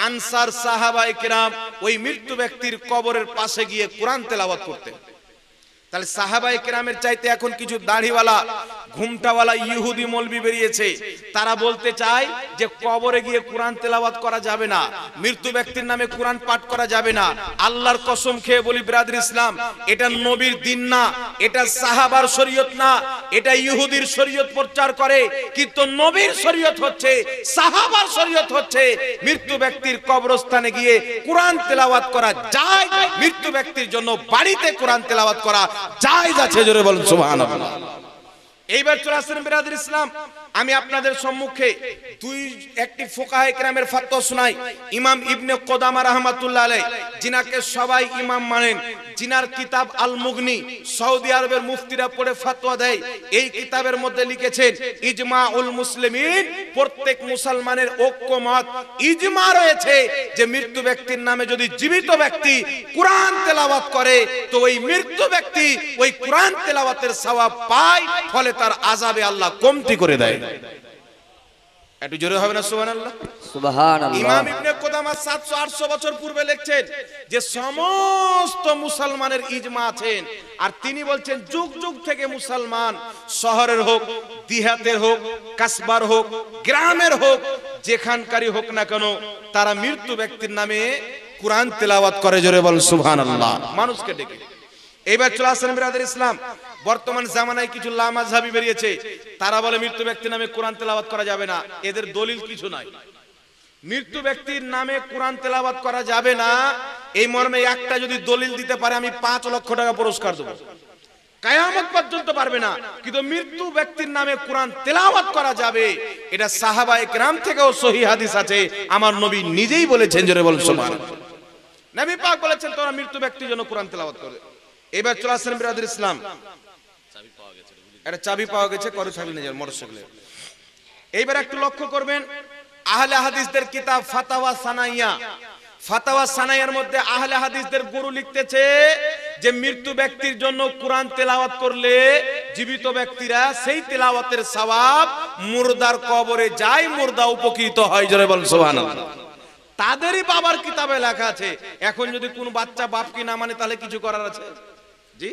আনসার সাহাবায়ে কেরাম ওই মৃত্যু ব্যক্তির কবরের পাশে গিয়ে কোরআন তেলাওয়াত করতেন। তাহলে সাহাবায়ে কেরামের চাইতে এখন কিছু দাড়িওয়ালা ঘুমটাওয়ালা ইহুদি মৌলবি বেরিয়েছে, তারা বলতে চায় যে কবরে গিয়ে কোরআন তেলাওয়াত করা যাবে না, মৃত্যু ব্যক্তির নামে কোরআন পাঠ করা যাবে না। আল্লাহর কসম খেয়ে বলি ব্রাদার ইসলাম, এটা নবীর দিন না, এটা সাহাবার শরীয়ত না, এটা ইহুদির শরীয়ত প্রচার করে। কিন্তু নবীর শরীয়ত হচ্ছে, সাহাবার শরীয়ত হচ্ছে মৃত্যু ব্যক্তির কবরস্থানে গিয়ে কোরআন তেলাওয়াত করা যায়, মৃত্যু ব্যক্তির জন্য বাড়িতে কোরআন তেলাওয়াত করা জায়েজ আছে। জোরে বলুন সুবহানাল্লাহ। এইবার চলে আসেন ব্রাদার ইসলাম, আমি আপনাদের সম্মুখে একটি ফুকাহে কেরামের ফতোয়া শোনাই। ইমাম ইবনে কুদামা রাহমাতুল্লাহ আলাইহি, যিনাকে সবাই ইমাম মানেন, যিনার কিতাব আল মুগনি সৌদি আরবের মুফতিরা পড়ে ফতোয়া দেয়। এই কিতাবের মধ্যে লিখেছেন ইজমাউল মুসলিমিন, প্রত্যেক মুসলমানের ঐক্যমত ইজমা রয়েছে যে মৃত্যু ব্যক্তির নামে যদি জীবিত ব্যক্তি কোরআন তেলাওয়াত করে তো ওই মৃত্যু ব্যক্তি ওই কোরআন তেলাওয়াতের সওয়াব পায়, ফলে তার আযাবে আল্লাহ কমতি করে দেয়। একটু জোরে হবে না সুবহানাল্লাহ? সুবহানাল্লাহ। ইমাম ইবনে কুদামা 700-800 বছর পূর্বে লিখছেন যে সমস্ত মুসলমানের ইজমা আছেন, আর তিনি বলছেন যুগ যুগ থেকে মুসলমান শহরের হোক, দিহাতের হোক, কাসবার হোক, গ্রামের হোক, যেখানকারই হোক না কেন, তারা মৃত্যু ব্যক্তির নামে কোরআন তেলাওয়াত করে। জোরে বল সুবহানাল্লাহ। মানুষকে ডেকে। এইবার চলে আসেন ব্রাদার ইসলাম, বর্তমান জামানায় কিছু লামাযহাবী বেরিয়েছে, তারা বলে মৃত্যু ব্যক্তির নামে কোরআন তেলাওয়াত করা যাবে না। এদের দলিল কিছু নাই। মৃত্যু ব্যক্তির নামে কোরআন তেলাওয়াত করা যাবে না এই মর্মে একটা যদি দলিল দিতে পারে আমি 5 লক্ষ টাকা পুরস্কার দেব। কিয়ামত পর্যন্ত পারবে না, কিন্তু মৃত্যু ব্যক্তির নামে কোরআন তেলাওয়াত করা যাবে, এটা সাহাবায়ে কেরাম থেকেও সহিহ হাদিস আছে। আমার নবী নিজেই বলেছেন। জোরে বল সুবহানাল্লাহ। নবী পাক বলেছেন তোমরা মৃত্যু ব্যক্তির জন্য কোরআন তেলাওয়াত করবে। এবার চলে আসেন ব্রাদার ইসলাম, একটা চাবি পাওয়া গেছে, করে থাকলে নিয়ে যান মোটরসাইকেলে। এইবার একটু লক্ষ্য করবেন, আহলে হাদিসদের কিতাব ফাতাওয়া সানাইয়া, ফাতাওয়া সানাইয়ার মধ্যে আহলে হাদিসদের গুরু লিখতেছে যে মৃত্যু ব্যক্তির জন্য কোরআন তেলাওয়াত করলে জীবিত ব্যক্তিরা সেই তেলাওয়াতের সওয়াব মুর্দার কবরে যায়, মুর্দা উপকৃত হয়। জোরে বল সুবহানাল্লাহ। তাদেরই বাবার কিতাবে লেখা আছে। এখন যদি কোন বাচ্চা বাপকে না মানে তাহলে কিছু করার আছে? জি,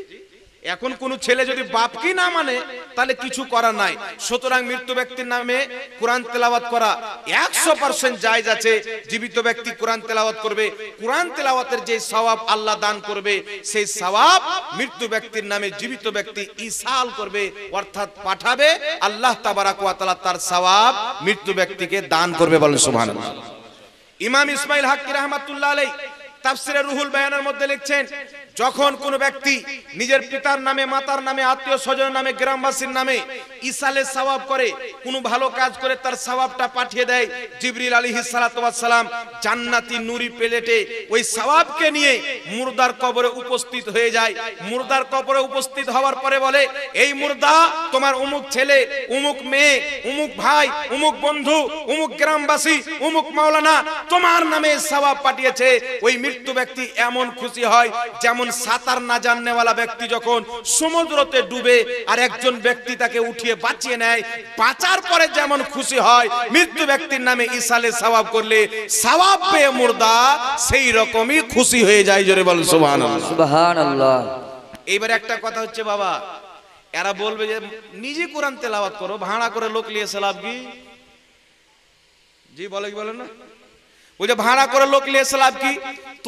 এখন কোন ছেলে যদি বাপকে না মানে তাহলে কিছু করার নাই। সুতরাং মৃত্যু ব্যক্তির নামে কোরআন তেলাওয়াত করা 100% জায়েজ আছে। জীবিত ব্যক্তি কোরআন তেলাওয়াত করবে, কোরআন তেলাওয়াতের যে সওয়াব আল্লাহ দান করবে, সেই সওয়াব মৃত্যু ব্যক্তির নামে জীবিত ব্যক্তি ইসাল করবে, অর্থাৎ পাঠাবে। আল্লাহ তাবারাক ওয়া তাআলা তার সওয়াব মৃত্যু ব্যক্তিকে দান করবে। বলেন সুবহানাল্লাহ। ইমাম ইসমাইল হাক্কি রাহমাতুল্লাহ আলাইহি তাফসিরে রুহুল বায়ানের মধ্যে লিখছেন, যখন কোন ব্যক্তি নিজের পিতার নামে, মাতার নামে, আত্মীয় স্বজনের নামে, গ্রামবাসীর নামে ইসালে সওয়াব করে, কোন ভালো কাজ করে তার সওয়াবটা পাঠিয়ে দেয়, জিবরিল আলাইহিস সালাতু ওয়াস সালাম জান্নাতি নুরি প্লেটে ওই সওয়াবকে নিয়ে মুর্দার কবরে উপস্থিত হয়ে যায়। মুর্দার কবরে উপস্থিত হওয়ার পরে বলে, এই মুর্দা তোমার অমুক ছেলে, অমুক মেয়ে, অমুক ভাই, অমুক বন্ধু, অমুক গ্রামবাসী, অমুক মাওলানা তোমার নামে সওয়াব পাঠিয়েছে। ওই মৃত্যু ব্যক্তি এমন খুশি হয় যেমন সাঁতার না জাননেওয়ালা ব্যক্তি যখন সমুদ্রতে ডুবে আর একজন ব্যক্তি তাকে উঠিয়ে বাঁচিয়ে নেয়, বাঁচার পরে যেমন খুশি হয়, মৃত্যু ব্যক্তির নামে ইসালে সওয়াব করলে সওয়াব পেয়ে মুর্দা সেই রকমই খুশি হয়ে যায়। জোরে বল সুবহানাল্লাহ। সুবহানাল্লাহ। এইবার একটা কথা হচ্ছে বাবা, এরা বলবে যে নিজে কোরআন তেলাওয়াত করো, ভাড়া করে লোক নিয়ে লাভ কি? জি বলে কি বলেন না? ওই যে ভাড়া করে লোক নিয়ে লাভ কি?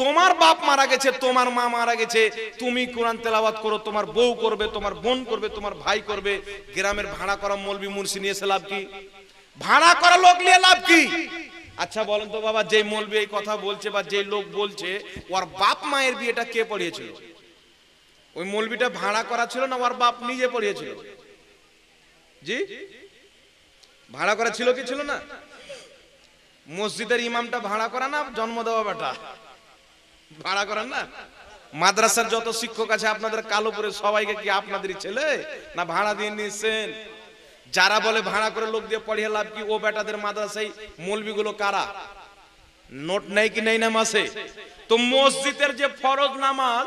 তোমার বাপ মারা গেছে, তোমার মা মারা গেছে, তুমি কোরআন তেলাওয়াত করো, তোমার বউ করবে, তোমার বোন করবে, তোমার ভাই করবে, গ্রামের ভাড়া করা মৌলবি মুন্সি নিয়ে লাভ কি? ভাড়া করা লোক নিয়ে লাভ কি? আচ্ছা বলেন তো বাবা, যে মৌলবি এই কথা বলছে বা যে লোক বলছে, ওর বাপ মায়ের বিয়েটা কে পড়িয়েছিল? ওই মৌলবিটা ভাড়া করা ছিল না ওর বাপ নিজে পড়িয়েছিল? জি, ভাড়া করা ছিল কি ছিল না? মসজিদের ইমামটা ভাড়া করা না জন্ম দেওয়া বেটা? ভাড়া করেন না? মাদ্রাসার যত শিক্ষক আছে আপনাদের কালোপুরে সবাইকে কি আপনাদেরই ছেলে না ভাড়া দিয়ে নিয়েছেন? যারা বলে ভাড়া করে লোক দিয়ে পড়িয়ে লাভ কি, ও বেটাদের মাদ্রাসায় মৌলবিগুলো কারা? নোট নেই কি নেই না মাসে? তো মসজিদের যে ফরজ নামাজ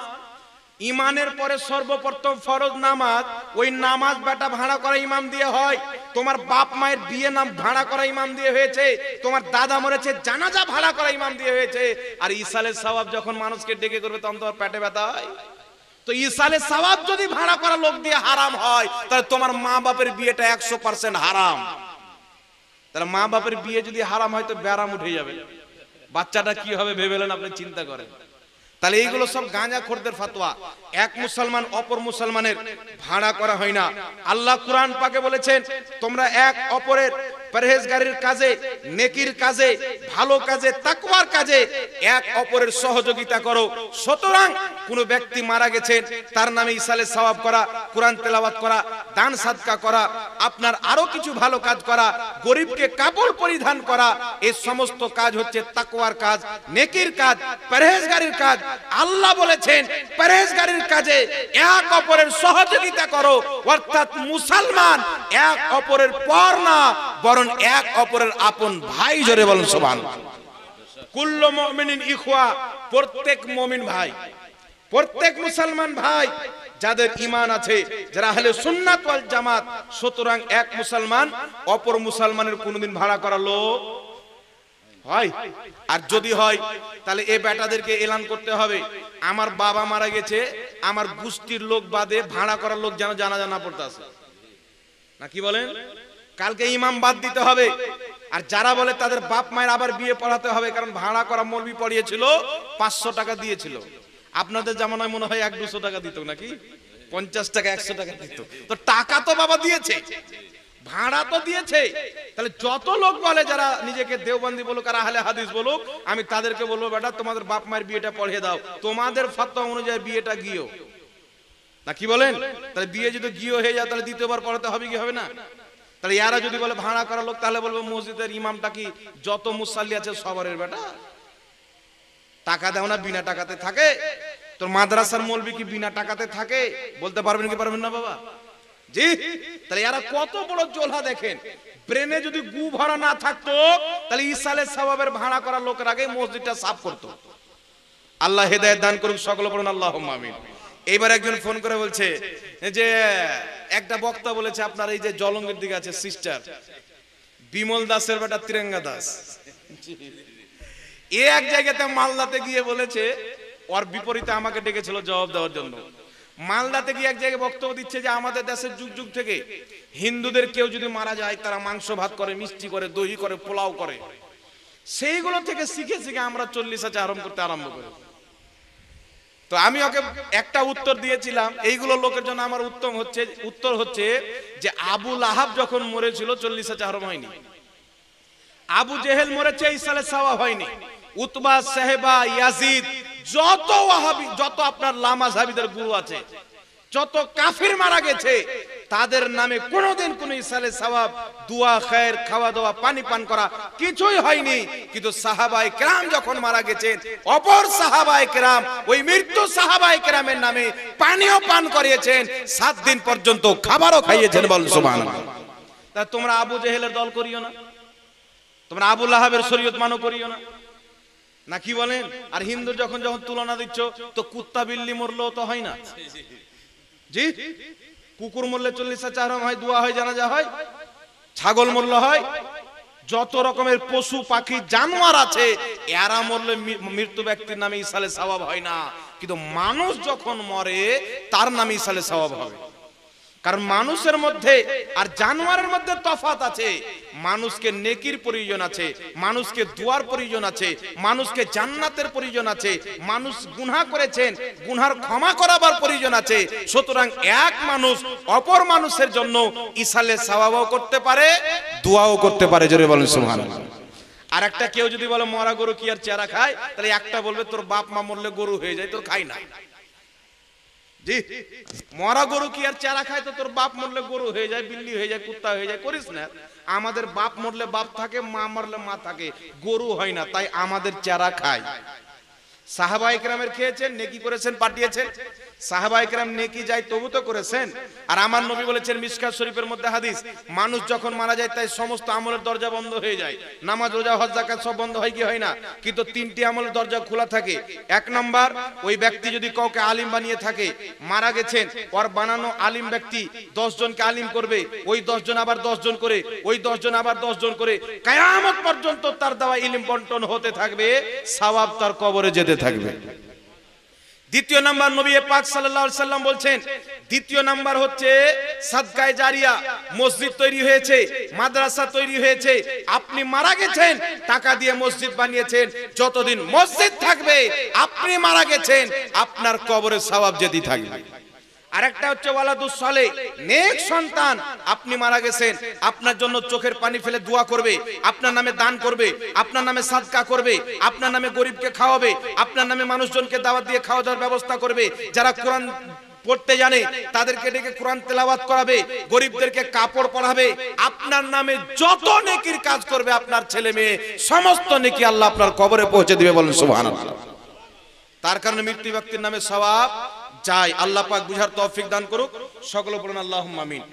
ইমানের পরে সর্বপ্রথম ফরজ নামাজ, ওই নামাজ বেটা ভাড়া করা ইমাম দিয়ে হয়। তোমার বাপ মায়ের বিয়ে নাম ভাড়া করা ইমাম দিয়ে হয়েছে। তোমার দাদা মরেছে, জানাজা ভাড়া করা ইমাম দিয়ে হয়েছে। আর ইসালের সওয়াব যখন মানুষকে ডেকে করবে তখন তোমার পেটে ব্যথা হয়। তো ইসালের সওয়াব যদি ভাড়া করা লোক দিয়ে হারাম হয়, তাহলে তোমার মা বাপের বিয়েটা 100% হারাম। তাহলে মা বাপের বিয়ে যদি হারাম হয় তো ব্যারাম উঠে যাবে, বাচ্চাটা কি হবে ভেবেলেন আপনি, চিন্তা করেন। তাহলে এইগুলো সব গাঁজাখোরদের ফতোয়া। এক মুসলমান অপর মুসলমানের ভাড়া করা হয় না। আল্লাহ কুরআন পাকে বলেছেন, তোমরা এক অপরের পরহেজগারির কাজে, নেকির কাজে, ভালো কাজে, তাকওয়ার কাজে এক অপরের সহযোগিতা করো। সুতরাং কোন ব্যক্তি মারা গেছেন, তার নামে ইসালে সওয়াব করা, কোরআন তেলাওয়াত করা, দান সাদকা করা, আপনার আরো কিছু ভালো কাজ করা, গরিবকে কাপড় পরিধান করা, এই সমস্ত কাজ হচ্ছে তাকওয়ার কাজ, নেকির কাজ, পরহেজগারির কাজ। আল্লাহ বলেছেন পরহেজগারির কাজে এক অপরের সহযোগিতা করো, অর্থাৎ মুসলমান এক অপরের পর না, বরং এক অপরের আপন ভাই। জোরে বলুন সুবহানাল্লাহ। কুল্লু মুমিনিন ইখওয়া, প্রত্যেক মুমিন ভাই, প্রত্যেক মুসলমান ভাই যাদের ঈমান আছে, যারা আহলে সুন্নাত ওয়াল জামাত। সুতরাং এক মুসলমান অপর মুসলমানের কোনদিন ভাড়া করা লোক হয়। আর যদি হয় তাহলে এই বেটাদেরকে এলান করতে হবে, আমার বাবা মারা গেছে, আমার গোষ্ঠীর লোক বাদে ভাড়া করার লোক যেন জানাজা না পড়তে আসে, না কি বলেন? কালকে ইমাম বাদ দিতে হবে। আর যারা বলে তাদের বাপ মায়ের আবার বিয়ে পড়াতে হবে, কারণ ভাড়া করা মৌলবি পড়িয়েছিল, 500 টাকা দিয়েছিল। আপনাদের জামানায় মনে হয় 100-200 টাকা দিত, নাকি 50 টাকা 100 টাকা দিত। তো টাকা তো বাবা দিয়েছে, ভাড়া তো দিয়েছে। তাহলে যত লোক বলে, যারা নিজেকে দেওবন্দি বলুক আর আহলে হাদিস বলুক, আমি তাদেরকে বলবো, বেটা তোমাদের বাপ মায়ের বিয়েটা পড়িয়ে দাও, তোমাদের ফতোয়া অনুযায়ী বিয়েটা গিয়েও, না কি বলেন? তাহলে বিয়ে যদি গিয়ে হয়ে যায় তাহলে দ্বিতীয়বার পড়াতে হবে কি হবে না? তাহলে এরা যদি বলে ভাড়া করা লোক, তাহলে বলবো মসজিদের ইমামটা কি যত মুসাল্লি আছে সবারের বেটা? টাকা দাও না, বিনা টাকাতে থাকে? তোর মাদ্রাসার মৌলবি কি বিনা টাকাতে থাকে? বলতে পারবেন কি পারবেন না বাবা? জি। তাহলে এরা কত বড় জোলহা দেখেন। ব্রেনে যদি গু ভরা না থাকতো, তাহলে ইসালের সওয়াবের ভাড়া করা লোকের আগে মসজিদটা সাফ করতো। আল্লাহ হেদায়েত দান করুক, সকলে বলুন আল্লাহুম্মা আমিন। এইবার একজন ফোন করে বলছে যে একটা বক্তা বলেছে আপনার এই যে জলঙ্গের দিকে আছে সিস্টার বিমল দাসের বেটা তিরঙ্গা দাস, এ এক জায়গাতে মালদাতে গিয়ে বলেছে, ওর বিপরীতে আমাকে ডেকেছিল জবাব দেওয়ার জন্য। মালদাতে গিয়ে এক জায়গায় বক্তব্য দিচ্ছে যে আমাদের দেশের যুগ যুগ থেকে হিন্দুদের কেউ যদি মারা যায়, তারা মাংস ভাত করে, মিষ্টি করে, দই করে, পোলাও করে। সেইগুলো থেকে শিখে শিখে আমরা 40 আছে আরম্ভ করতে আরম্ভ করি। তো আমি ওকে একটা উত্তর দিয়েছিলাম, এইগুলো লোকের জন্য আমার উত্তর হচ্ছে যে আবু লাহাব যখন মরেছিল 40 আছে আরম্ভ হয়নি। আবু জেহেল মরেছে, ইসালে সওয়াব হয়নি। উতবা, সাহেবা, ইয়াজিদ, যত ওয়াহাবি, যত আপনার লামাযহাবিদের গুরু আছে, যত কাফির মারা গেছে, তাদের নামে কোনোদিন কোন ইসালে সওয়াব, দোয়া, খায়ের, খাওয়া দাওয়া, পানি পান করা কিছুই হয়নি। কিন্তু সাহাবায়ে কেরাম যখন মারা গেছেন, অপর সাহাবায়ে কেরাম ওই মৃত্যু সাহাবায়ে কেরামের নামে পানিও পান করিয়েছেন, 7 দিন পর্যন্ত খাবারও খাইয়েছেন। বল সুবহানাল্লাহ। তা তোমরা আবু জেহেলের দল করিও না, তোমরা আবু লাহাবের শরীয়ত মানো করিও না, না কি বলেন? আর হিন্দু যখন যখন তুলনা দিচ্ছ, তো কুত্তা বিল্লি মরলেও তো হয় না, জি? কুকুর মরলে 40 আছে আরম হয়, দোয়া হয়, জানাজা হয়, ছাগল মরলে হয়, যত রকমের পশু পাখি জানোয়ার আছে, এরা মরলে মৃত্যু ব্যক্তির নামে ইসালে সওয়াব হয় না। কিন্তু মানুষ যখন মরে, তার নামে ইসালে সওয়াব হবে। কারণ মানুষের মধ্যে আর জানোয়ারের মধ্যে তফাৎ আছে। মানুষকে নেকির প্রয়োজন আছে, মানুষকে দুয়ার প্রয়োজন আছে, মানুষকে জান্নাতের প্রয়োজন আছে। মানুষ গুনাহ করেছেন, গুনার ক্ষমা করাবার প্রয়োজন আছে। সুতরাং এক মানুষ অপর মানুষের জন্য ইসালে সওয়াবও করতে পারে, দোয়াও করতে পারে। জোরে বলেন সুবহানাল্লাহ। আর একটা কেউ যদি বলে মরা গরু কি আর চেরা খায়, তাহলে একটা বলবে তোর বাপ মা মরলে গরু হয়ে যায়, তোর খাই না। জি, মরা গরু কি আর চারা খায়? তো তোর বাপ মরলে গরু হয়ে যায়, বিল্লি হয়ে যায়, কুত্তা হয়ে যায়, করিস না। আমাদের বাপ মরলে বাপ থাকে, মা মরলে মা থাকে, গরু হয় না, তাই আমাদের চারা খায়। সাহাবা ইকরামের খেয়েছেন, নেকি করেছেন, পাঠিয়েছেন। সাহাবা ইকরাম নেকি যায় তবু তো করেছেন। আর আমার নবী বলেছেন মিশকাত শরীফের মধ্যে হাদিস, মানুষ যখন মারা যায় তাই সমস্ত আমলের দরজা বন্ধ হয়ে যায়, নামাজ রোজা হজ যাকাত সব বন্ধ হয় কি হয় না, কিন্তু তিনটি আমলের দরজা খোলা থাকে। এক নাম্বার, ওই ব্যক্তি যদি কাউকে আলিম বানিয়ে থাকে, মারা গেছেন, ওর বানানো আলিম ব্যক্তি 10 জনকে আলিম করবে, ওই 10 জন আবার 10 জন করে, ওই 10 জন আবার 10 জন করে, কিয়ামত পর্যন্ত তার দেওয়া ইলম বন্টন হতে থাকবে, সওয়াব তার কবরে যেতে থাকবে। দ্বিতীয় নাম্বার, নবী পাক সাল্লাল্লাহু আলাইহি সাল্লাম বলছেন, দ্বিতীয় নাম্বার হচ্ছে সাদকায়ে জারিয়া। মসজিদ তৈরি হয়েছে, মাদ্রাসা তৈরি হয়েছে, আপনি মারা গেছেন, টাকা দিয়ে মসজিদ বানিয়েছেন, যতদিন মসজিদ থাকবে, আপনি মারা গেছেন, আপনার কবরে সওয়াব যেতে থাকবে। আরেকটা হচ্ছে ওয়ালাদুস সালেহ, নেক সন্তান, আপনি মারা গেছেন, আপনার জন্য চোখের পানি ফেলে দোয়া করবে, আপনার নামে দান করবে, আপনার নামে সাদকা করবে, আপনার নামে গরিবকে খাওয়াবে, আপনার নামে মানুষজনকে দাওয়াত দিয়ে খাওয়া দাওয়ার ব্যবস্থা করবে, যারা কোরআন পড়তে জানে তাদেরকে ডেকে কোরআন তেলাওয়াত করাবে, গরিবদেরকে কাপড় পরাবে, আপনার নামে যত নেকির কাজ করবে আপনার ছেলে মেয়ে, সমস্ত নেকি আল্লাহ আপনার কবরে পৌঁছে দিবে। বলেন সুবহানাল্লাহ। তার কারণে মৃত্যু ব্যক্তির নামে সওয়াব চাই। আল্লাহ পাক বুঝার তৌফিক দান করুক, সকলে বলুন আল্লাহুম্মা আমিন।